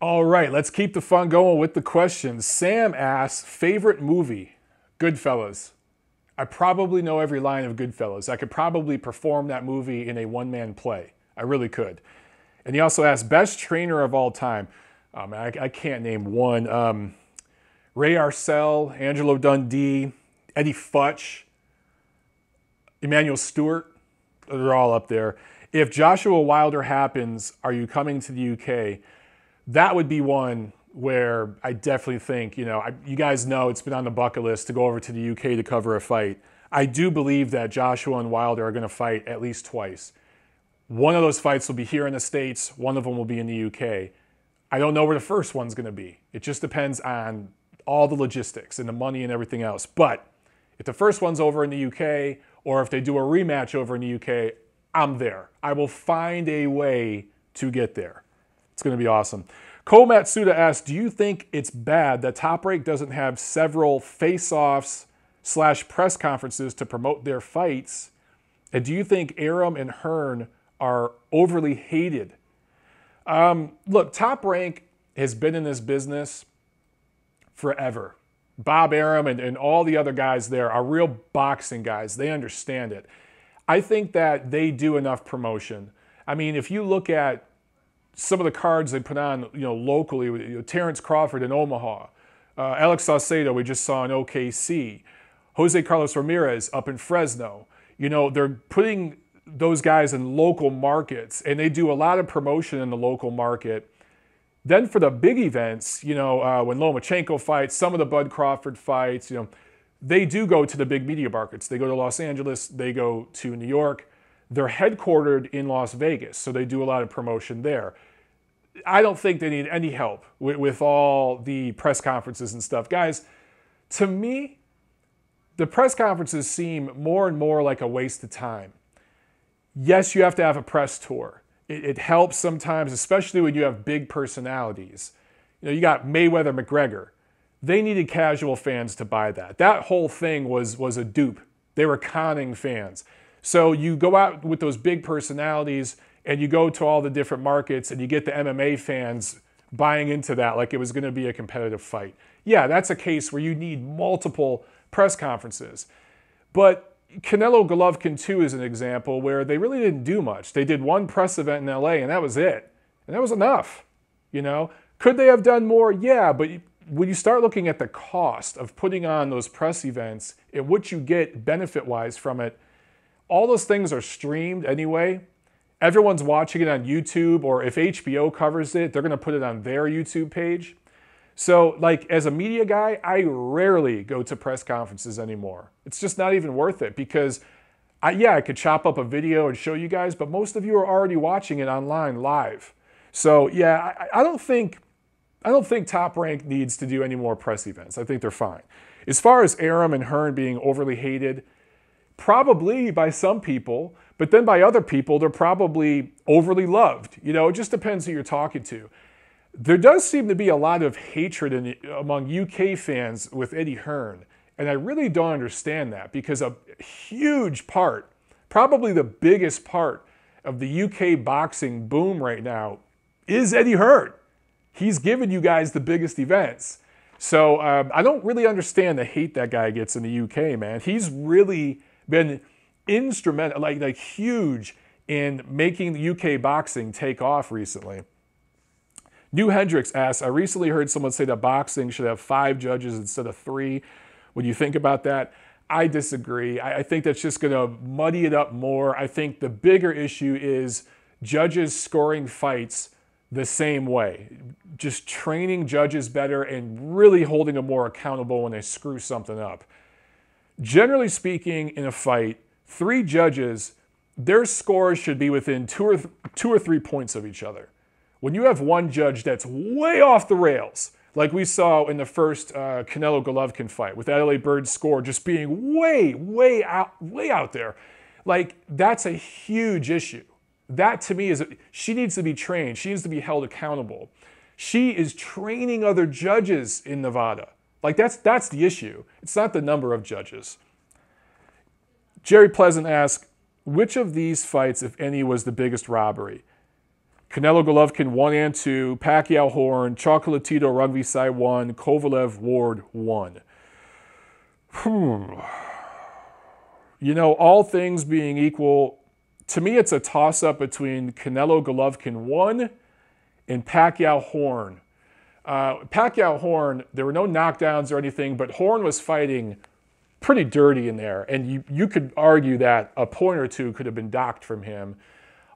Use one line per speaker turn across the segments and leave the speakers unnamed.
All right, let's keep the fun going with the questions. Sam asks, favorite movie? Goodfellas. I probably know every line of Goodfellas. I could probably perform that movie in a one-man play. I really could. And he also asks, best trainer of all time. I can't name one. Ray Arcel, Angelo Dundee, Eddie Futch, Emmanuel Stewart. They're all up there. If Joshua Wilder happens, are you coming to the UK? That would be one where I definitely think, you guys know it's been on the bucket list to go over to the UK to cover a fight. I do believe that Joshua and Wilder are going to fight at least twice. One of those fights will be here in the States. One of them will be in the UK. I don't know where the first one's going to be. It just depends on all the logistics and the money and everything else. But if the first one's over in the UK, or if they do a rematch over in the UK, I'm there. I will find a way to get there. It's going to be awesome. Ko Matsuda asks, do you think it's bad that Top Rank doesn't have several face-offs / press conferences to promote their fights? And do you think Arum and Hearn are overly hated? Look, Top Rank has been in this business forever. Bob Arum and all the other guys there are real boxing guys. They understand it. I think that they do enough promotion. I mean, if you look at some of the cards they put on, locally, Terrence Crawford in Omaha, Alex Saucedo we just saw in OKC, Jose Carlos Ramirez up in Fresno. They're putting those guys in local markets, and they do a lot of promotion in the local market. Then for the big events, when Lomachenko fights, some of the Bud Crawford fights, they do go to the big media markets. They go to Los Angeles, they go to New York. They're headquartered in Las Vegas, so they do a lot of promotion there. I don't think they need any help with all the press conferences and stuff. Guys, to me, the press conferences seem more and more like a waste of time. Yes, you have to have a press tour. It helps sometimes, especially when you have big personalities. You got Mayweather, McGregor. They needed casual fans to buy that. That whole thing was a dupe. They were conning fans. So you go out with those big personalities and you go to all the different markets and you get the MMA fans buying into that like it was going to be a competitive fight. Yeah, that's a case where you need multiple press conferences. But Canelo Golovkin 2 is an example where they really didn't do much. They did one press event in LA and that was it. And that was enough. Could they have done more? Yeah, but when you start looking at the cost of putting on those press events and what you get benefit-wise from it, all those things are streamed anyway. Everyone's watching it on YouTube, or if HBO covers it, they're going to put it on their YouTube page. So, as a media guy, I rarely go to press conferences anymore. It's just not even worth it because, I could chop up a video and show you guys, but most of you are already watching it online live. So, yeah, I don't think Top Rank needs to do any more press events. I think they're fine. As far as Arum and Hearn being overly hated, probably by some people, but then by other people, they're probably overly loved. It just depends who you're talking to. There does seem to be a lot of hatred among UK fans with Eddie Hearn, and I really don't understand that because a huge part, probably the biggest part of the UK boxing boom right now is Eddie Hearn. He's given you guys the biggest events. So I don't really understand the hate that guy gets in the UK, man. He's really been instrumental, like huge in making the UK boxing take off recently. New Hendricks asks, I recently heard someone say that boxing should have 5 judges instead of 3. When you think about that, I disagree. I think that's just going to muddy it up more. I think the bigger issue is judges scoring fights the same way. Just training judges better and really holding them more accountable when they screw something up. Generally speaking, in a fight, 3 judges, their scores should be within 2 or 3 points of each other. When you have one judge that's way off the rails, like we saw in the first Canelo Golovkin fight, with Adelaide Bird's score just being way out there, that's a huge issue. That to me she needs to be trained. She needs to be held accountable. She is training other judges in Nevada. That's the issue. It's not the number of judges. Jerry Pleasant asks, which of these fights, if any, was the biggest robbery? Canelo Golovkin 1 and 2, Pacquiao Horn, Chocolatito Rungvisai 1, Kovalev Ward 1. You know, all things being equal, to me it's a toss-up between Canelo Golovkin 1 and Pacquiao Horn. Pacquiao Horn, there were no knockdowns or anything, but Horn was fighting pretty dirty in there, and you could argue that a point or two could have been docked from him.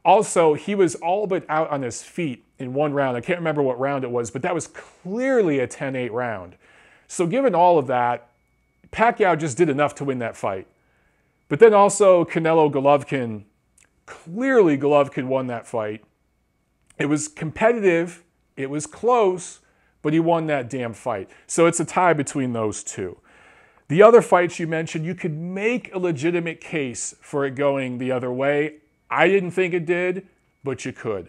Also, he was all but out on his feet in one round. I can't remember what round it was, but that was clearly a 10-8 round. So given all of that, Pacquiao just did enough to win that fight. But then also Canelo Golovkin, clearly Golovkin won that fight. It was competitive, it was close, but he won that damn fight. So it's a tie between those two. The other fights you mentioned, you could make a legitimate case for it going the other way. I didn't think it did, but you could.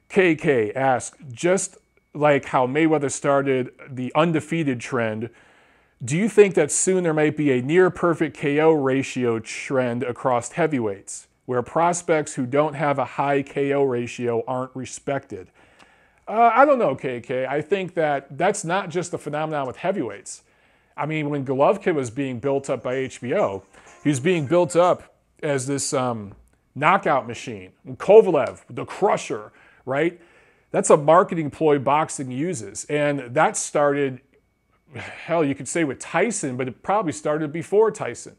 KK asks, just like how Mayweather started the undefeated trend, do you think that soon there might be a near-perfect KO ratio trend across heavyweights, where prospects who don't have a high KO ratio aren't respected? I don't know, KK. I think that that's not just a phenomenon with heavyweights. I mean, when Golovkin was being built up by HBO, he was being built up as this knockout machine. And Kovalev, the crusher, right? That's a marketing ploy boxing uses. And that started, hell, you could say with Tyson, but it probably started before Tyson.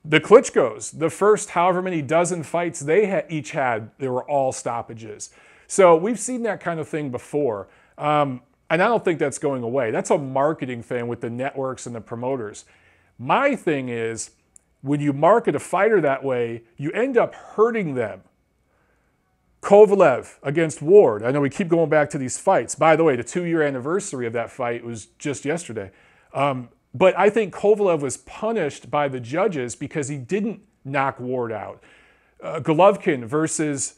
The Klitschko's, the first however many dozen fights they each had, they were all stoppages. So we've seen that kind of thing before. And I don't think that's going away. That's a marketing thing with the networks and the promoters. My thing is, when you market a fighter that way, you end up hurting them. Kovalev against Ward. I know we keep going back to these fights. By the way, the 2-year anniversary of that fight was just yesterday. But I think Kovalev was punished by the judges because he didn't knock Ward out. Golovkin versus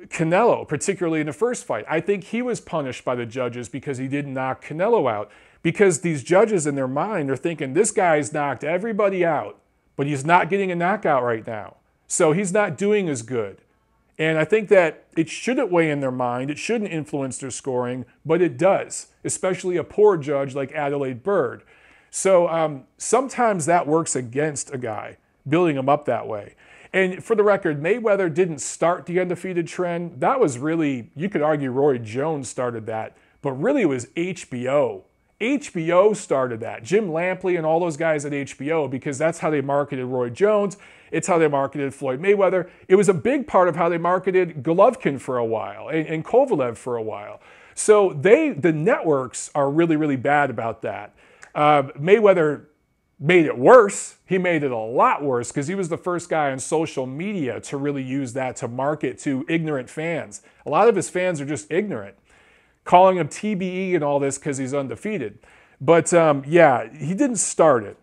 Canelo, particularly in the first fight, I think he was punished by the judges because he didn't knock Canelo out. Because these judges in their mind are thinking, this guy's knocked everybody out, but he's not getting a knockout right now. So he's not doing as good. And I think that it shouldn't weigh in their mind. It shouldn't influence their scoring, but it does, especially a poor judge like Adelaide Bird. So sometimes that works against a guy, building him up that way. And for the record, Mayweather didn't start the undefeated trend. That was really, you could argue Roy Jones started that, but really it was HBO. HBO started that. Jim Lampley and all those guys at HBO, because that's how they marketed Roy Jones. It's how they marketed Floyd Mayweather. It was a big part of how they marketed Golovkin for a while and Kovalev for a while. So the networks are really, really bad about that. Mayweather made it worse. He made it a lot worse because he was the first guy on social media to really use that to market to ignorant fans. A lot of his fans are just ignorant, calling him TBE and all this because he's undefeated. But yeah, he didn't start it.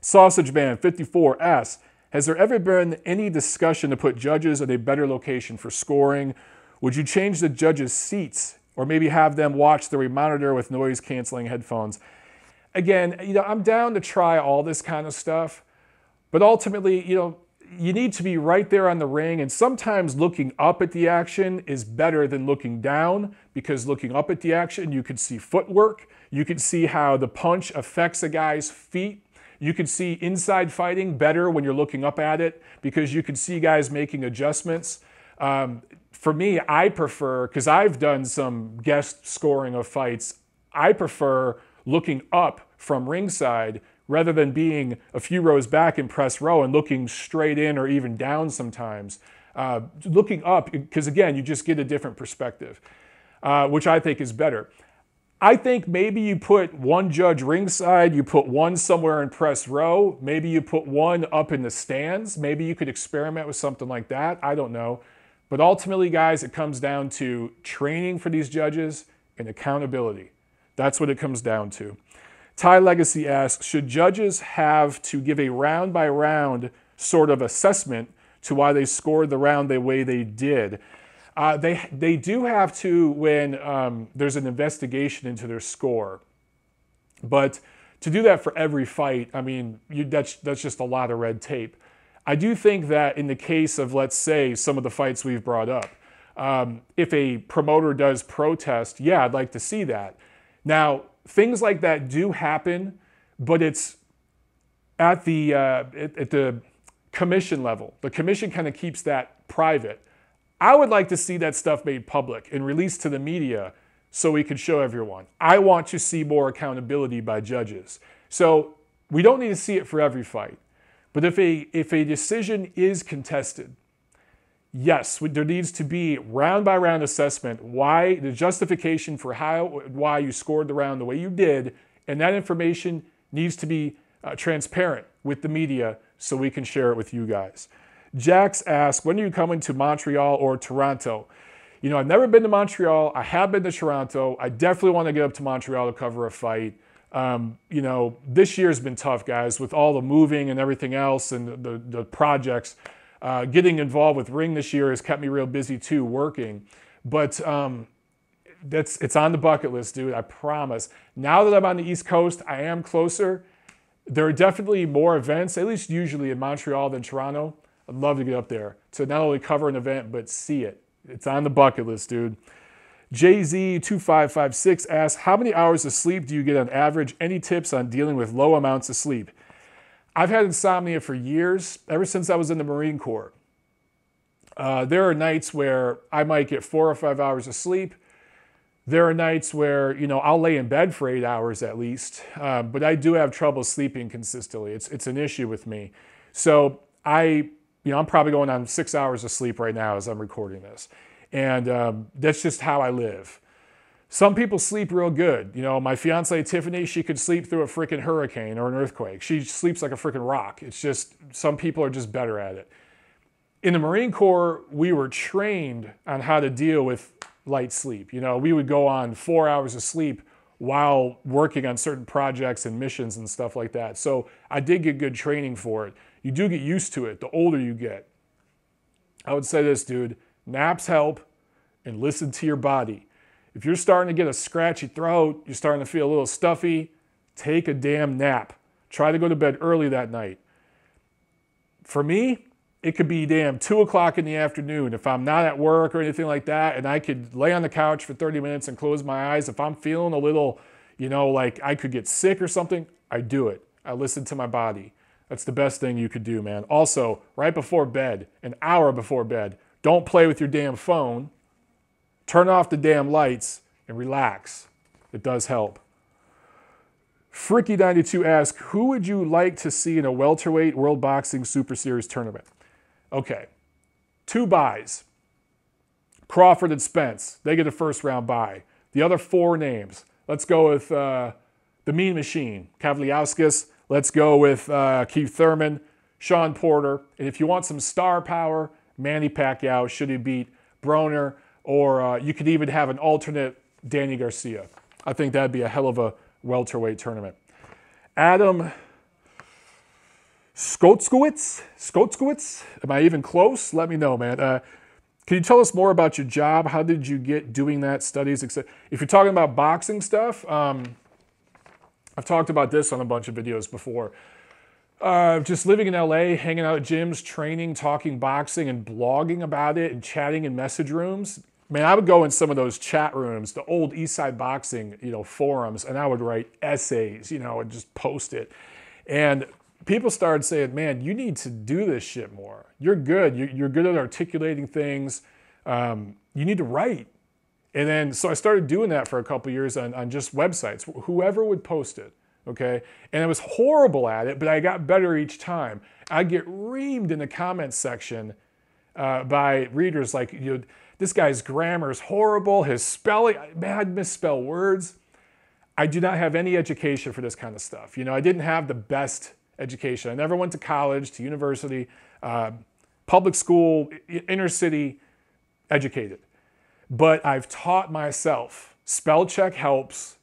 Sausage Man 54 asks, has there ever been any discussion to put judges in a better location for scoring? Would you change the judges' seats or maybe have them watch the monitor with noise-canceling headphones? Again, I'm down to try all this kind of stuff, but ultimately, you need to be right there on the ring, and sometimes looking up at the action is better than looking down, because looking up at the action, you can see footwork, you can see how the punch affects a guy's feet, you can see inside fighting better when you're looking up at it, because you can see guys making adjustments. For me, I prefer, because I've done some guest scoring of fights, I prefer looking up from ringside rather than being a few rows back in press row and looking straight in or even down sometimes. Looking up, because again, you just get a different perspective, which I think is better. I think maybe you put one judge ringside, you put one somewhere in press row, maybe you put one up in the stands. Maybe you could experiment with something like that. I don't know. But ultimately, guys, it comes down to training for these judges and accountability. That's what it comes down to. Ty Legacy asks, should judges have to give a round-by-round sort of assessment to why they scored the round the way they did? They do have to when there's an investigation into their score. But to do that for every fight, I mean, that's just a lot of red tape. I do think that in the case of, let's say, some of the fights we've brought up, If a promoter does protest, yeah, I'd like to see that. Now, things like that do happen, but it's at the commission level. The commission kind of keeps that private. I would like to see that stuff made public and released to the media so we could show everyone. I want to see more accountability by judges. So we don't need to see it for every fight. But if a decision is contested, yes, there needs to be round by round assessment, why the justification for why you scored the round the way you did, and that information needs to be transparent with the media so we can share it with you guys. Jax asks, when are you coming to Montreal or Toronto? You know, I've never been to Montreal. I have been to Toronto. I definitely want to get up to Montreal to cover a fight. You know, this year's been tough, guys, with all the moving and everything else and the projects. Getting involved with Ring this year has kept me real busy too, working. But it's on the bucket list, dude, I promise. Now that I'm on the East Coast, I am closer. There are definitely more events, at least usually in Montreal than Toronto. I'd love to get up there to not only cover an event, but see it. It's on the bucket list, dude. JZ2556 asks, how many hours of sleep do you get on average? Any tips on dealing with low amounts of sleep? I've had insomnia for years, ever since I was in the Marine Corps. There are nights where I might get 4 or 5 hours of sleep. There are nights where, you know, I'll lay in bed for 8 hours at least, but I do have trouble sleeping consistently. It's an issue with me. So I'm probably going on 6 hours of sleep right now as I'm recording this. And that's just how I live. Some people sleep real good. You know, my fiance Tiffany, she could sleep through a freaking hurricane or an earthquake. She sleeps like a freaking rock. It's just, some people are just better at it. In the Marine Corps, we were trained on how to deal with light sleep. You know, we would go on 4 hours of sleep while working on certain projects and missions and stuff like that. So I did get good training for it. You do get used to it the older you get. I would say this, dude, naps help, and listen to your body. If you're starting to get a scratchy throat, you're starting to feel a little stuffy, take a damn nap. Try to go to bed early that night. For me, it could be 2 o'clock in the afternoon if I'm not at work or anything like that, and I could lay on the couch for 30 minutes and close my eyes. If I'm feeling a little, you know, like I could get sick or something, I do it. I listen to my body. That's the best thing you could do, man. Also, right before bed, an hour before bed, don't play with your damn phone. Turn off the damn lights and relax. It does help. Fricky92 asks, who would you like to see in a welterweight World Boxing Super Series tournament? Okay, 2 buys. Crawford and Spence, they get a first round bye. The other 4 names, let's go with the Mean Machine, Kavliauskas. Let's go with Keith Thurman, Sean Porter. And if you want some star power, Manny Pacquiao, should he beat Broner, or you could even have an alternate Danny Garcia. I think that'd be a hell of a welterweight tournament. Adam Skotskowitz? Am I even close? Let me know, man. Can you tell us more about your job? How did you get doing that, studies, etc.? If you're talking about boxing stuff, I've talked about this on a bunch of videos before. Just living in LA, hanging out at gyms, training, talking boxing, and blogging about it and chatting in message rooms. Man, I would go in some of those chat rooms, the old Eastside Boxing, forums, and I would write essays, and just post it. And people started saying, man, you need to do this shit more. You're good. You're good at articulating things. You need to write. And then, so I started doing that for a couple of years on just websites, whoever would post it, okay? And I was horrible at it, but I got better each time. I'd get reamed in the comments section by readers like, this guy's grammar is horrible, his spelling, man, I'd misspell words. I do not have any education for this kind of stuff. I didn't have the best education. I never went to college, to university, public school, inner city, educated. But I've taught myself. Spell check helps.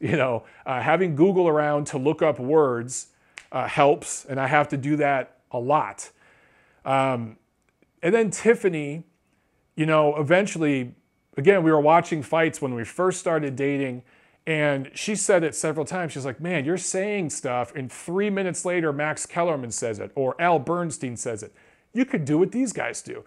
Having Google around to look up words helps, and I have to do that a lot. And then Tiffany, eventually, again, we were watching fights when we first started dating, and she said it several times. She's like, man, you're saying stuff, and 3 minutes later, Max Kellerman says it, or Al Bernstein says it. You could do what these guys do.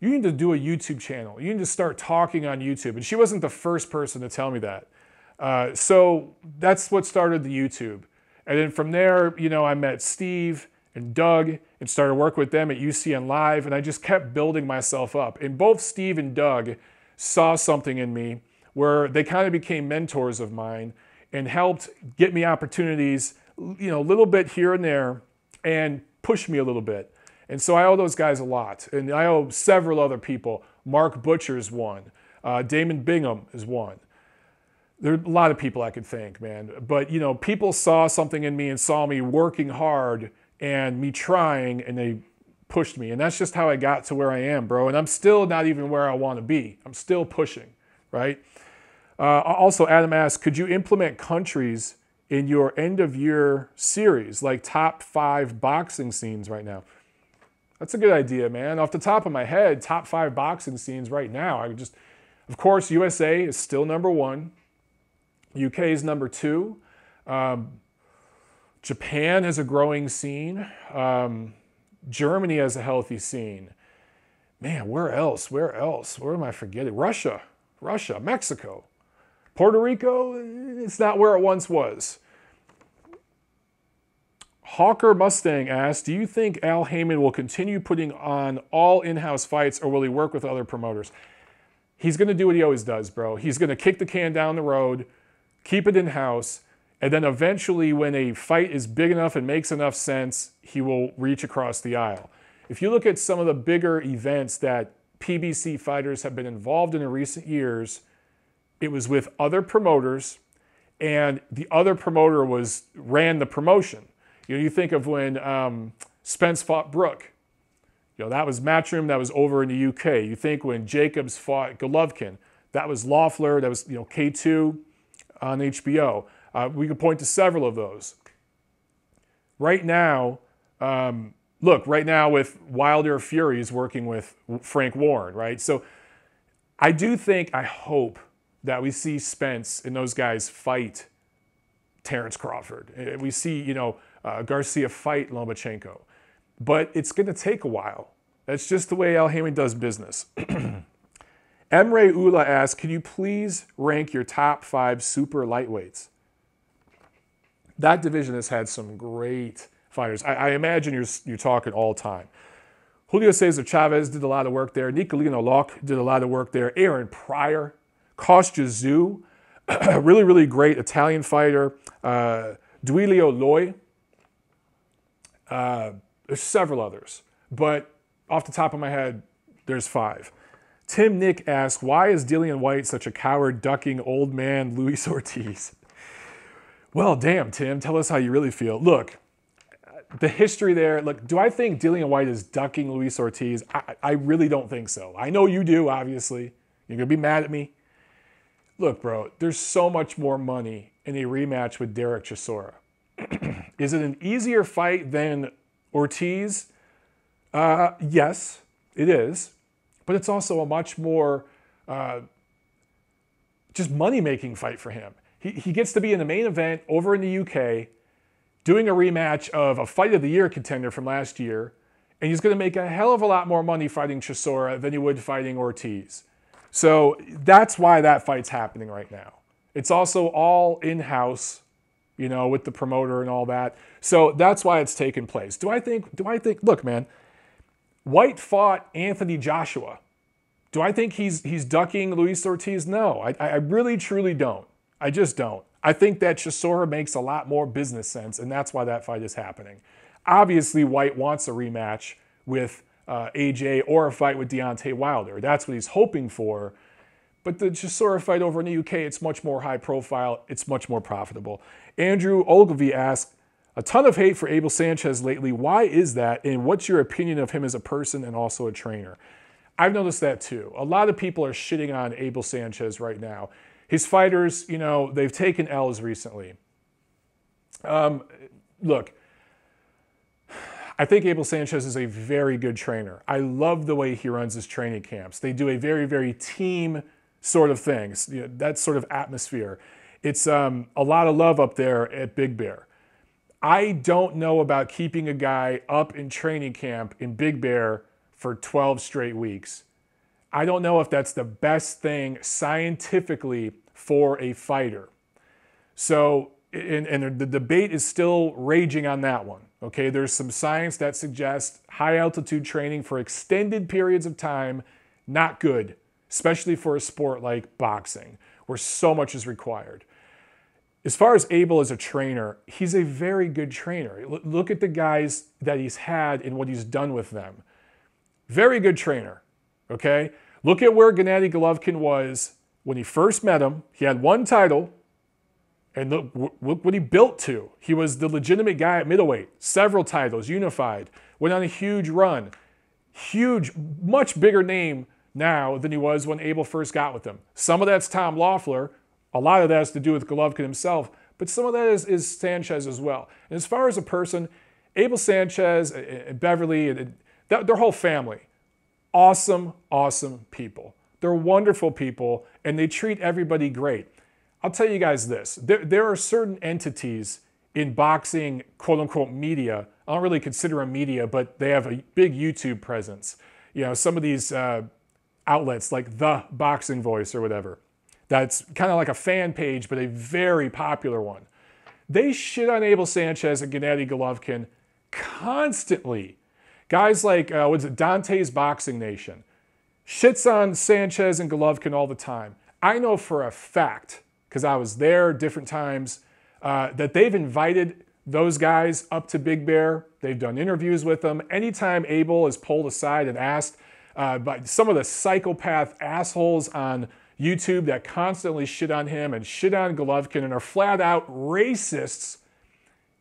you need to do a YouTube channel. You need to start talking on YouTube. And she wasn't the first person to tell me that. So that's what started the YouTube. And then from there, you know, I met Steve and Doug and started working with them at UCN Live. And I just kept building myself up. And both Steve and Doug saw something in me where they kind of became mentors of mine and helped get me opportunities, you know, a little bit here and there and push me a little bit. And so I owe those guys a lot. And I owe several other people. Mark Butcher's one. Damon Bingham is one. There are a lot of people I could thank, man. But, you know, people saw something in me and saw me working hard and me trying, and they pushed me. And that's just how I got to where I am, bro. And I'm still not even where I want to be. I'm still pushing, right? Also, Adam asked, could you implement countries in your end-of-year series, like top 5 boxing scenes right now? That's a good idea, man. Off the top of my head, top 5 boxing scenes right now. I would just, of course, USA is still number 1. UK is number 2. Japan has a growing scene. Germany has a healthy scene. Man, where else? Where else? Where am I forgetting? Russia, Mexico. Puerto Rico, it's not where it once was. Hawker Mustang asked, do you think Al Hayman will continue putting on all in-house fights, or will he work with other promoters? He's going to do what he always does, bro. He's going to kick the can down the road, keep it in-house, and then eventually when a fight is big enough and makes enough sense, he will reach across the aisle. If you look at some of the bigger events that PBC fighters have been involved in recent years, it was with other promoters, and the other promoter ran the promotion. You know, you think of when Spence fought Brooke. You know, that was Matchroom, that was over in the UK. You think when Jacobs fought Golovkin, that was Loeffler, that was, you know, K2 on HBO. We could point to several of those. Right now, right now with Wilder Fury is working with Frank Warren, right? So I hope that we see Spence and those guys fight Terrence Crawford. We see, you know, Garcia fight Lomachenko. But it's going to take a while. That's just the way Al Hayman does business. Emre Ula asks, can you please rank your top 5 super lightweights? That division has had some great fighters. I imagine you're talking all time. Julio Cesar Chavez did a lot of work there. Nicolino Locke did a lot of work there. Aaron Pryor, Kostya Tszyu, really, really great Italian fighter. Duilio Loy. There's several others, but off the top of my head, there's 5. Tim Nick asks, why is Dillian Whyte such a coward ducking old man Luis Ortiz? Well, damn, Tim, tell us how you really feel. Look, the history there, look, do I think Dillian Whyte is ducking Luis Ortiz? I really don't think so. I know you do, obviously. You're going to be mad at me. Look, bro, there's so much more money in a rematch with Dereck Chisora. Is it an easier fight than Ortiz? Yes, it is. But it's also a much more just money-making fight for him. He gets to be in the main event over in the UK, doing a rematch of a Fight of the Year contender from last year, and he's going to make a hell of a lot more money fighting Chisora than he would fighting Ortiz. So that's why that fight's happening right now. It's also all in-house, you know, with the promoter and all that. So that's why it's taken place. Do I think, look, man, White fought Anthony Joshua. Do I think he's ducking Luis Ortiz? No, I really, truly don't. I just don't. I think that Chisora makes a lot more business sense, and that's why that fight is happening. Obviously, White wants a rematch with AJ or a fight with Deontay Wilder. That's what he's hoping for. But the Chisora fight over in the UK, it's much more high profile. It's much more profitable. Andrew Ogilvie asked, a ton of hate for Abel Sanchez lately. Why is that? And what's your opinion of him as a person and also a trainer? I've noticed that too. A lot of people are shitting on Abel Sanchez right now. His fighters, you know, they've taken L's recently. Look, I think Abel Sanchez is a very good trainer. I love the way he runs his training camps. They do a very, very team sort of thing, you know, that sort of atmosphere. It's a lot of love up there at Big Bear. I don't know about keeping a guy up in training camp in Big Bear for 12 straight weeks. I don't know if that's the best thing scientifically for a fighter. So, and the debate is still raging on that one. Okay, there's some science that suggests high altitude training for extended periods of time, not good, especially for a sport like boxing, where so much is required. As far as Abel as a trainer, he's a very good trainer. Look at the guys that he's had and what he's done with them. Very good trainer, okay? Look at where Gennady Golovkin was when he first met him. He had one title, and look what he built to. He was the legitimate guy at middleweight, several titles, unified, went on a huge run. Huge, much bigger name now than he was when Abel first got with him. Some of that's Tom Loeffler. A lot of that has to do with Golovkin himself, but some of that is Sanchez as well. And as far as a person, Abel Sanchez, Beverly, and their whole family, awesome, awesome people. They're wonderful people, and they treat everybody great. I'll tell you guys this. There are certain entities in boxing, quote-unquote, media. I don't really consider them media, but they have a big YouTube presence. You know, some of these outlets like The Boxing Voice or whatever. That's kind of like a fan page, but a very popular one. They shit on Abel Sanchez and Gennady Golovkin constantly. Guys like, what's it, Dante's Boxing Nation. Shits on Sanchez and Golovkin all the time. I know for a fact, because I was there different times, that they've invited those guys up to Big Bear. They've done interviews with them. Anytime Abel is pulled aside and asked by some of the psychopath assholes on YouTube that constantly shit on him and shit on Golovkin and are flat out racists,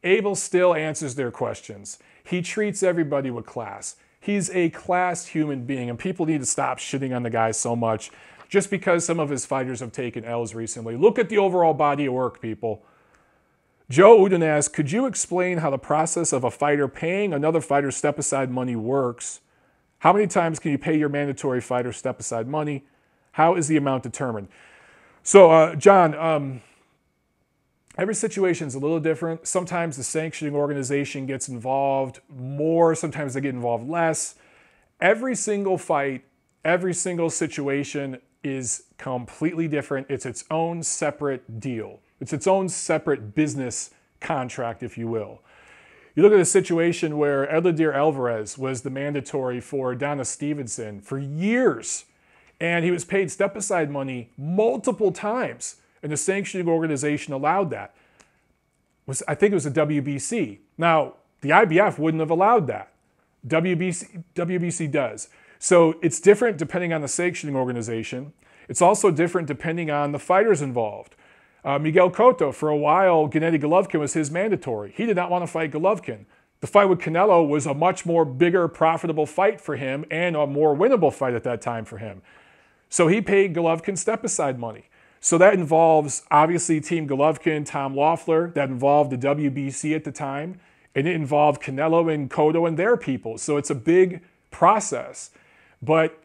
Abel still answers their questions. He treats everybody with class. He's a classed human being, and people need to stop shitting on the guy so much just because some of his fighters have taken L's recently. Look at the overall body of work, people. Joe Uden asks, could you explain how the process of a fighter paying another fighter step-aside money works? How many times can you pay your mandatory fighter step-aside money? How is the amount determined? So, John, every situation is a little different. Sometimes the sanctioning organization gets involved more. Sometimes they get involved less. Every single fight, every single situation is completely different. It's its own separate deal. It's its own separate business contract, if you will. You look at a situation where Eleider Alvarez was the mandatory for Donna Stevenson for years, and he was paid step-aside money multiple times, and the sanctioning organization allowed that. I think it was the WBC. Now, the IBF wouldn't have allowed that. WBC does. So it's different depending on the sanctioning organization. It's also different depending on the fighters involved. Miguel Cotto, for a while, Gennady Golovkin was his mandatory. He did not want to fight Golovkin. The fight with Canelo was a much more bigger, profitable fight for him and a more winnable fight at that time for him. So he paid Golovkin step-aside money. So that involves, obviously, Team Golovkin, Tom Loeffler. That involved the WBC at the time. And it involved Canelo and Cotto and their people. So it's a big process. But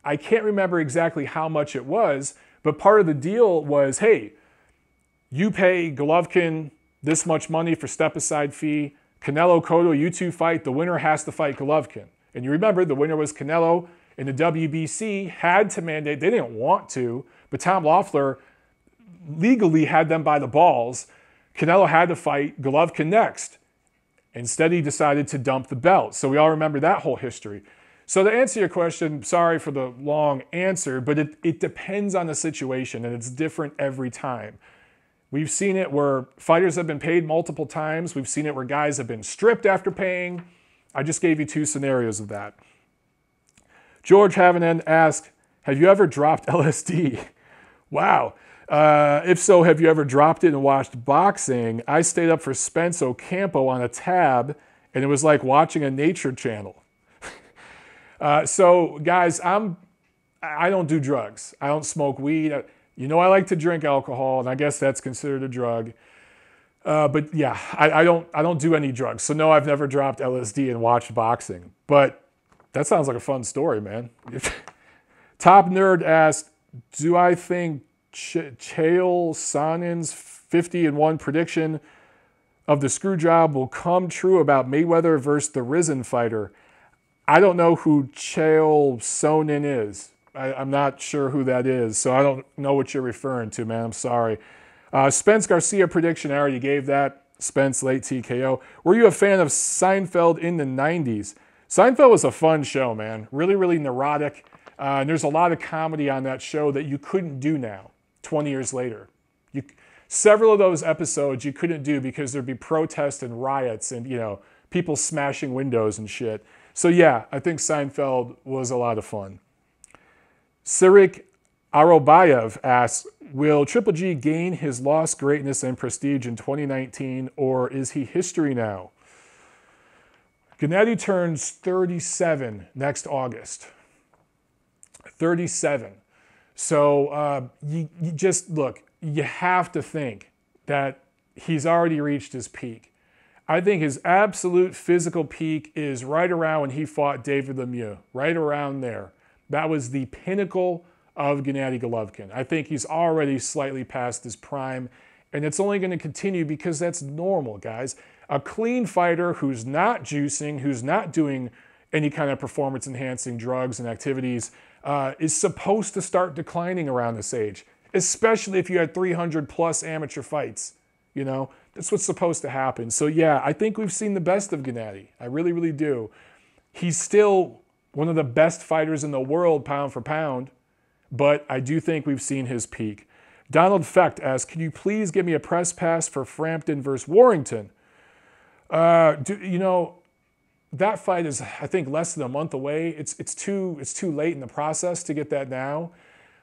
I can't remember exactly how much it was. But part of the deal was, hey, you pay Golovkin this much money for step-aside fee. Canelo, Cotto, you two fight. The winner has to fight Golovkin. And you remember the winner was Canelo. And the WBC had to mandate, they didn't want to, but Tom Loeffler legally had them by the balls. Canelo had to fight Golovkin next. Instead, he decided to dump the belt. So we all remember that whole history. So to answer your question, sorry for the long answer, but it depends on the situation, and it's different every time. We've seen it where fighters have been paid multiple times. We've seen it where guys have been stripped after paying. I just gave you two scenarios of that. George Havanen asked, have you ever dropped LSD? Wow. If so, have you ever dropped it and watched boxing? I stayed up for Spence Ocampo on a tab, and it was like watching a nature channel. So, guys, I don't do drugs. I don't smoke weed. You know I like to drink alcohol, and I guess that's considered a drug. But yeah, I don't do any drugs. So no, I've never dropped LSD and watched boxing. But that sounds like a fun story, man. Top Nerd asked, do I think Chael Sonnen's 50-1 prediction of the screw job will come true about Mayweather versus the Risen fighter? I don't know who Chael Sonnen is. I'm not sure who that is, so I don't know what you're referring to, man. I'm sorry. Spence Garcia prediction, I already gave that. Spence, late TKO. Were you a fan of Seinfeld in the 90s? Seinfeld was a fun show, man. Really, really neurotic. And there's a lot of comedy on that show that you couldn't do now, 20 years later. Several of those episodes you couldn't do because there'd be protests and riots and, people smashing windows and shit. So yeah, I think Seinfeld was a lot of fun. Sirik Arobayev asks, will Triple G gain his lost greatness and prestige in 2019, or is he history now? Gennady turns 37 next August. 37. So you just, look, you have to think that he's already reached his peak. I think his absolute physical peak is right around when he fought David Lemieux, right around there. That was the pinnacle of Gennady Golovkin. I think he's already slightly past his prime, and it's only going to continue because that's normal, guys. A clean fighter who's not juicing, who's not doing any kind of performance-enhancing drugs and activities is supposed to start declining around this age, especially if you had 300-plus amateur fights. That's what's supposed to happen. So yeah, I think we've seen the best of Gennady. I really, really do. He's still one of the best fighters in the world, pound for pound, but I do think we've seen his peak. Donald Fecht asks, can you please give me a press pass for Frampton versus Warrington? That fight is, I think, less than a month away. It's too late in the process to get that now.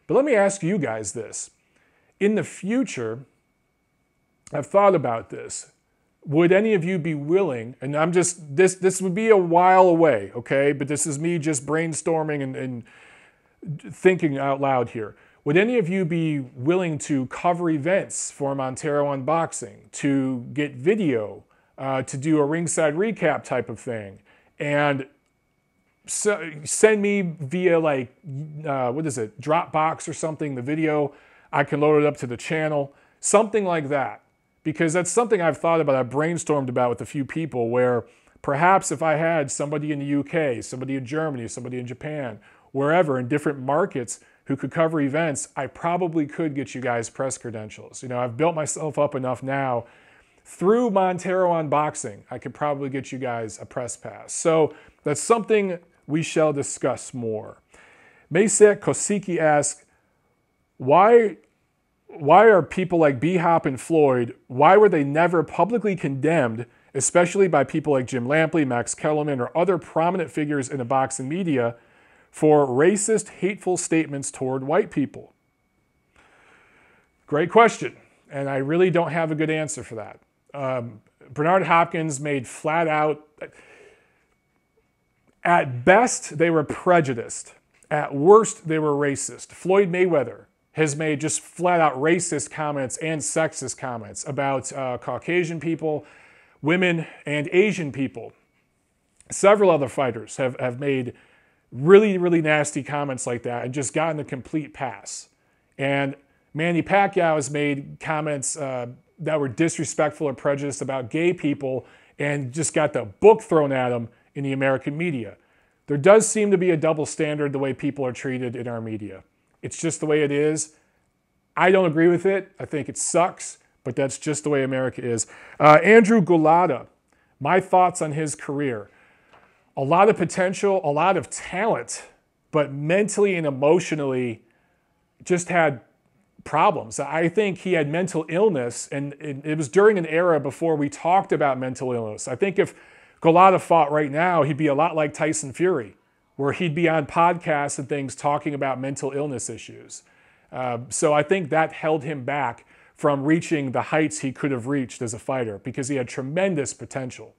But let me ask you guys this. In the future, I've thought about this. Would any of you be willing, and I'm just, this would be a while away, okay? But this is me just brainstorming and thinking out loud here. Would any of you be willing to cover events for Montero Unboxing, to get video, to do a ringside recap type of thing, and send me via Dropbox or something, the video, I can load it up to the channel, something like that. Because that's something I've thought about, I've brainstormed about with a few people, where perhaps if I had somebody in the UK, somebody in Germany, somebody in Japan, wherever, in different markets who could cover events, I probably could get you guys press credentials. I've built myself up enough now. Through Montero Unboxing, I could probably get you guys a press pass. So that's something we shall discuss more. Mesek Kosiki asks, why are people like B-Hop and Floyd, why were they never publicly condemned, especially by people like Jim Lampley, Max Kellerman, or other prominent figures in the boxing media, for racist, hateful statements toward white people? Great question, and I really don't have a good answer for that. Bernard Hopkins made flat out, at best, they were prejudiced. At worst, they were racist. Floyd Mayweather has made just flat out racist comments and sexist comments about Caucasian people, women, and Asian people. Several other fighters have made really, really nasty comments like that and just gotten a complete pass. And Manny Pacquiao has made comments that were disrespectful or prejudiced about gay people and just got the book thrown at him in the American media. There does seem to be a double standard the way people are treated in our media. It's just the way it is. I don't agree with it. I think it sucks, but that's just the way America is. Andrew Gulata, my thoughts on his career. A lot of potential, a lot of talent, but mentally and emotionally just had problems. I think he had mental illness, and it was during an era before we talked about mental illness. I think if Gulata fought right now, he'd be a lot like Tyson Fury, where he'd be on podcasts and things talking about mental illness issues. So I think that held him back from reaching the heights he could have reached as a fighter, because he had tremendous potential.